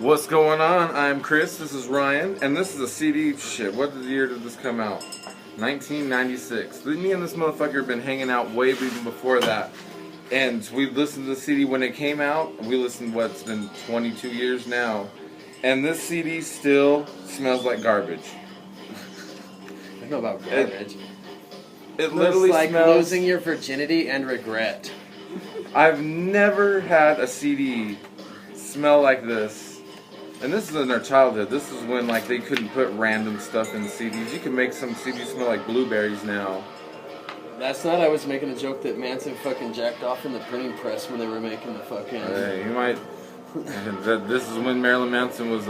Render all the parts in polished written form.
What's going on? I'm Chris, this is Ryan, and this is a CD. Shit, what year did this come out? 1996. Me and this motherfucker have been hanging out way even before that. And we listened to the CD when it came out. We listened, it's been 22 years now. And this CD still smells like garbage. I don't know about garbage. It literally like smells... losing your virginity and regret. I've never had a CD smell like this. And this is in our childhood. This is when they couldn't put random stuff in CDs. You can make some CDs smell like blueberries now. Last night I was making a joke that Manson fucking jacked off in the printing press when they were making the fucking... Hey, you might... This is when Marilyn Manson was,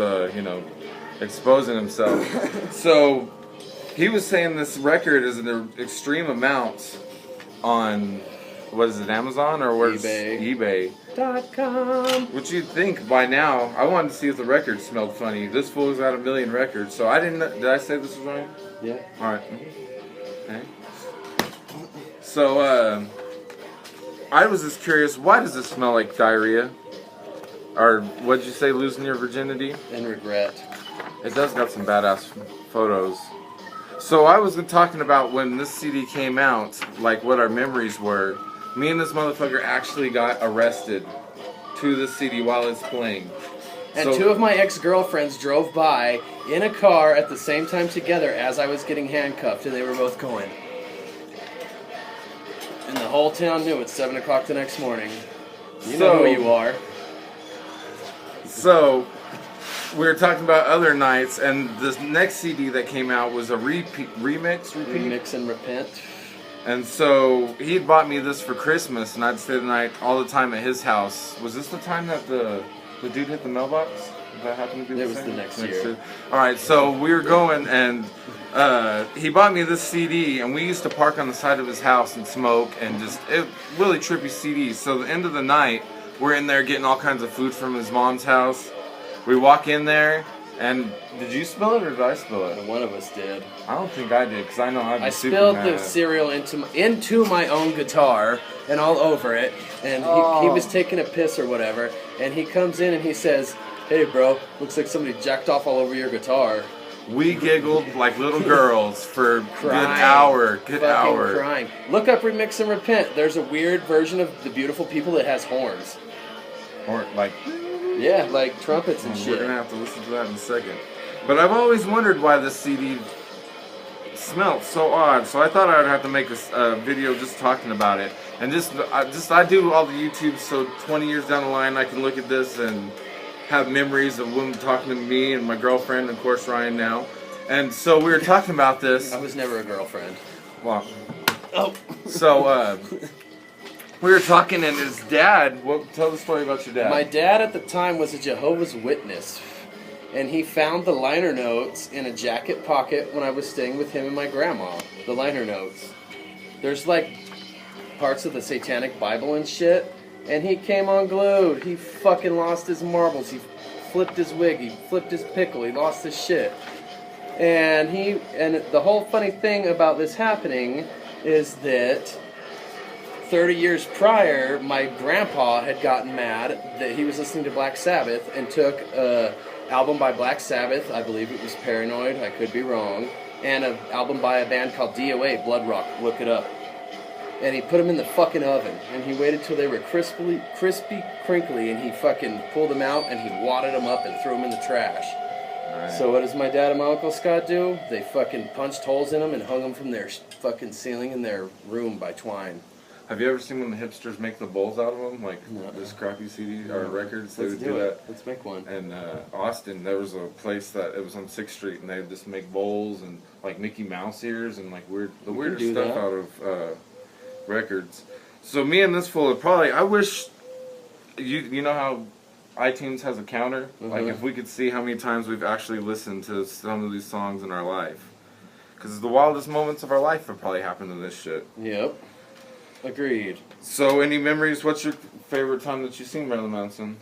exposing himself. So, he was saying this record is an extreme amount on... What is it, Amazon or where's eBay? eBay.com. Which you'd think by now, I wanted to see if the record smelled funny. This fool's got 1 million records, so I didn't know. Did I say this was right? Yeah. Alright. Okay. So, I was just curious, why does this smell like diarrhea? Or, what'd you say, losing your virginity? And regret. It does got some badass photos. So I was talking about when this CD came out, what our memories were. Me and this motherfucker actually got arrested to this CD while it's playing. And two of my ex-girlfriends drove by in a car at the same time together as I was getting handcuffed, and they were both going. And the whole town knew it's 7 o'clock the next morning. You know who you are. So, we were talking about other nights, and this next CD that came out was a remix. Remix and repent. And so he had bought me this for Christmas, and I'd stay the night all the time at his house. Was this the time that the dude hit the mailbox? Did that happen to be the same? It was the next year. All right, so we were going, and he bought me this CD, and we used to park on the side of his house and smoke, and really trippy CDs. So the end of the night, we're in there getting all kinds of food from his mom's house. We walk in there, and did you spill it or did I spill it? One of us did. I don't think I did, because I know I'd be super spilled mad. the cereal into my own guitar and all over it, and he was taking a piss or whatever, and he comes in and he says, "Hey bro, looks like somebody jacked off all over your guitar." We giggled like little girls for a good hour. Crying. Look up Remix and Repent. There's a weird version of The Beautiful People that has horns. Or Yeah, like trumpets and shit. We're gonna have to listen to that in a second. But I've always wondered why this CD smelled so odd. So I thought I'd have to make a video just talking about it. And I do all the YouTube, so 20 years down the line I can look at this and have memories of women talking to me and my girlfriend, and of course Ryan now. And so we were talking about this. I was never a girlfriend. Well. Oh. So, we were talking, and his dad... tell the story about your dad. My dad at the time was a Jehovah's Witness, and he found the liner notes in a jacket pocket when I was staying with him and my grandma. The liner notes. There's parts of the Satanic Bible and shit, and he came unglued. He fucking lost his marbles. He flipped his wig. He flipped his pickle. He lost his shit. And the whole funny thing about this happening is that 30 years prior, my grandpa had gotten mad that he was listening to Black Sabbath and took an album by Black Sabbath, I believe it was Paranoid, I could be wrong, and an album by a band called DOA, Blood Rock, look it up. And he put them in the fucking oven, and he waited till they were crispy, crinkly, and he fucking pulled them out, and he wadded them up and threw them in the trash. Right. So what does my dad and my Uncle Scott do? They fucking punched holes in them and hung them from their fucking ceiling in their room by twine. Have you ever seen when the hipsters make the bowls out of them? This crappy CD or records? They would do that. Let's make one. In Austin, there was a place that it was on 6th Street, and they would just make bowls and Mickey Mouse ears and weird stuff out of records. So me and this fool would probably... I wish... You know how iTunes has a counter? Mm-hmm. If we could see how many times we've actually listened to some of these songs in our life. Because the wildest moments of our life have probably happened to this shit. Yep. Agreed. So, any memories? What's your favorite time that you've seen Marilyn Manson?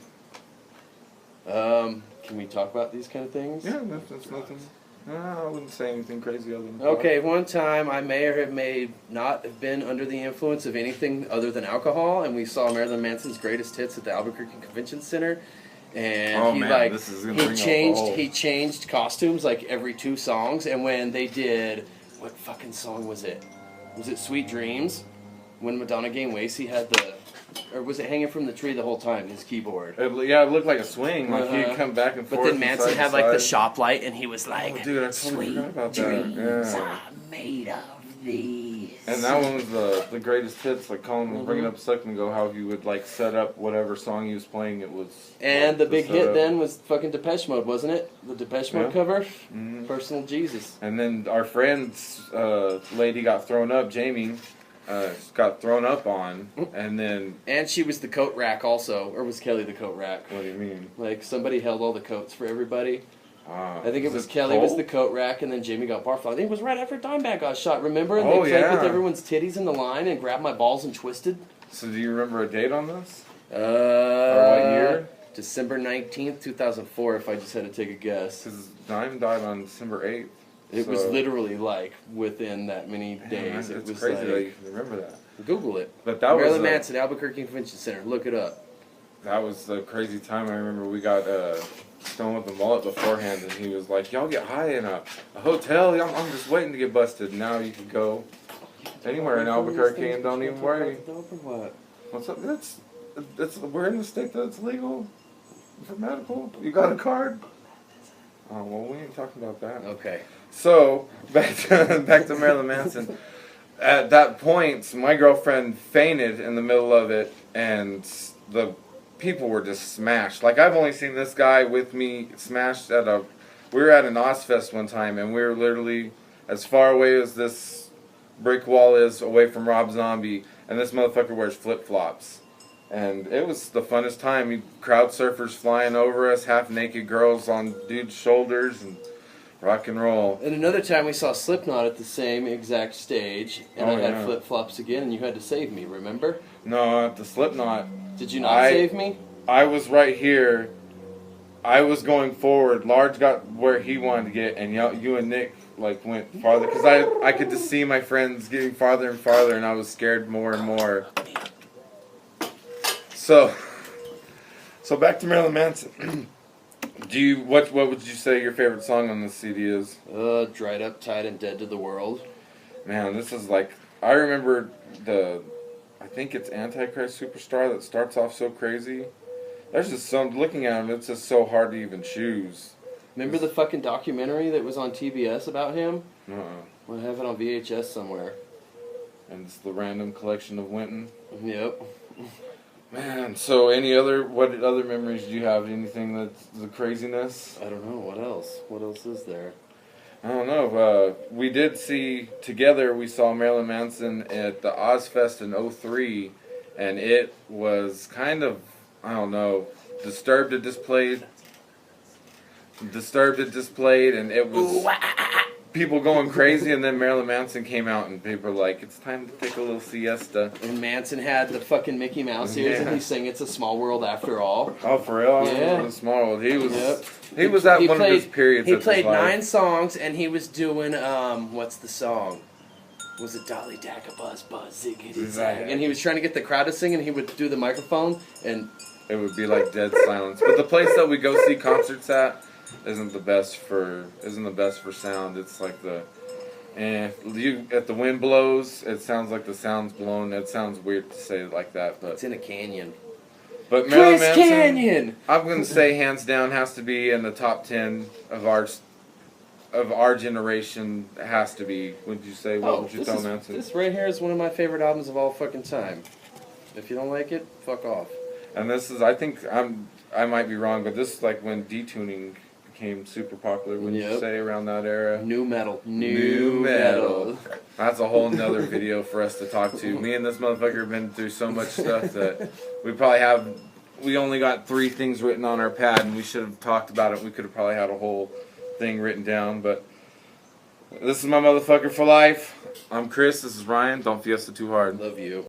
Can we talk about these kind of things? Yeah, that's nothing. No, I wouldn't say anything crazy other than... Okay, one time I may or may not have been under the influence of anything other than alcohol, and we saw Marilyn Manson's Greatest Hits at the Albuquerque Convention Center, And Oh, he man, like this is gonna bring up all- he changed costumes like every 2 songs. And when they did, what fucking song was it? Was it Sweet Dreams? When Madonna gained weight, he had the, or was it hanging from the tree the whole time? His keyboard. It looked like a swing. Like he'd come back and forth. But then Manson had like the shop light, and he was like, Oh, dude, I totally forgot about that. Yeah. made of these. And that one was the greatest hits. Like Colin was bringing up a second ago, how he would like set up whatever song he was playing. It was. And like, the big hit setup. then was fucking Depeche Mode, wasn't it? The Depeche Mode cover, Personal Jesus. And then our friend's lady got thrown up. Jamie got thrown up on, and then. And she was the coat rack also, or was Kelly the coat rack? What do you mean? Like somebody held all the coats for everybody. I I think it was Kelly was the coat rack, and then Jamie got barfed. I think it was right after Dimebag got shot. Remember? And Oh, they played yeah. with everyone's titties in the line and grabbed my balls and twisted. So do you remember a date on this? Or what year? December 19th, 2004, if I just had to take a guess. Because Dime died on December 8th. It was literally like within that many days. Man, It it's was crazy like, that you can remember that. Google it. But that Marilyn was Manson, Albuquerque Convention Center. Look it up. that was a crazy time. I remember we got Stone with the mullet beforehand, and he was like, "Y'all get high in a hotel. I'm just waiting to get busted. Now you can go anywhere in Albuquerque and don't even worry." What's up? We're in the state that it's legal for medical. You got a card? Oh well, we ain't talking about that. Okay. So back to Marilyn Manson. At that point, my girlfriend fainted in the middle of it, and the people were just smashed. Like I've only seen this guy with me smashed at a. We were at an Ozfest one time, and we were literally as far away as this brick wall is away from Rob Zombie, and this motherfucker wears flip flops. And it was the funnest time. Crowd surfers flying over us, half naked girls on dudes' shoulders, and rock and roll. And another time we saw Slipknot at the same exact stage, and I had flip flops again, and you had to save me. Remember? No, at the Slipknot. Did you not save me? I was right here. I was going forward. Large got where he wanted to get, and you and Nick like went farther because I could just see my friends getting farther and farther, and I was scared more and more. So back to Marilyn Manson. What would you say your favorite song on this CD is? Dried Up, Tied, and Dead to the World. Man, this is like I remember I think it's Antichrist Superstar that starts off so crazy. There's just looking at him, it's just so hard to even choose. Remember the fucking documentary that was on TBS about him? Uh-uh. I have it on VHS somewhere. And it's the random collection of Winton. Yep. Man, so what other memories do you have? Anything that's the craziness? I don't know, what else? What else is there? I don't know. We did see together. We saw Marilyn Manson at the Ozfest in '03, and it was kind of Disturbed it displayed, and it was people going crazy. And then Marilyn Manson came out, and people were like, "It's time to take a little siesta." And Manson had the fucking Mickey Mouse ears, and he sang "It's a Small World After All." Oh, for real? Yeah. The Small World. He was. Yep. He was at one of his periods. He of played his life. 9 songs, and he was doing what's the song? Was it Dolly Dacka Buzz Buzz Ziggity Zag? And he was trying to get the crowd to sing, and he would do the microphone, and it would be like dead silence. But the place that we go see concerts at isn't the best for sound. It's like if the wind blows, it sounds like the sound's blown. It sounds weird to say it like that, but it's in a canyon. But Marilyn Chris Manson, Canyon. I'm gonna say hands down has to be in the top 10 of our generation. Has to be. Would you say? What would you tell Manson? This right here is one of my favorite albums of all fucking time. If you don't like it, fuck off. And this is, I think I might be wrong, but this is like when detuning became super popular. Wouldn't you say around that era? New metal. New metal. That's a whole nother video for us to talk to. Me and this motherfucker have been through so much stuff that we only got 3 things written on our pad, and we should have talked about it. We could have probably had a whole thing written down, but this is my motherfucker for life. I'm Chris. This is Ryan. Don't fiesta too hard. Love you.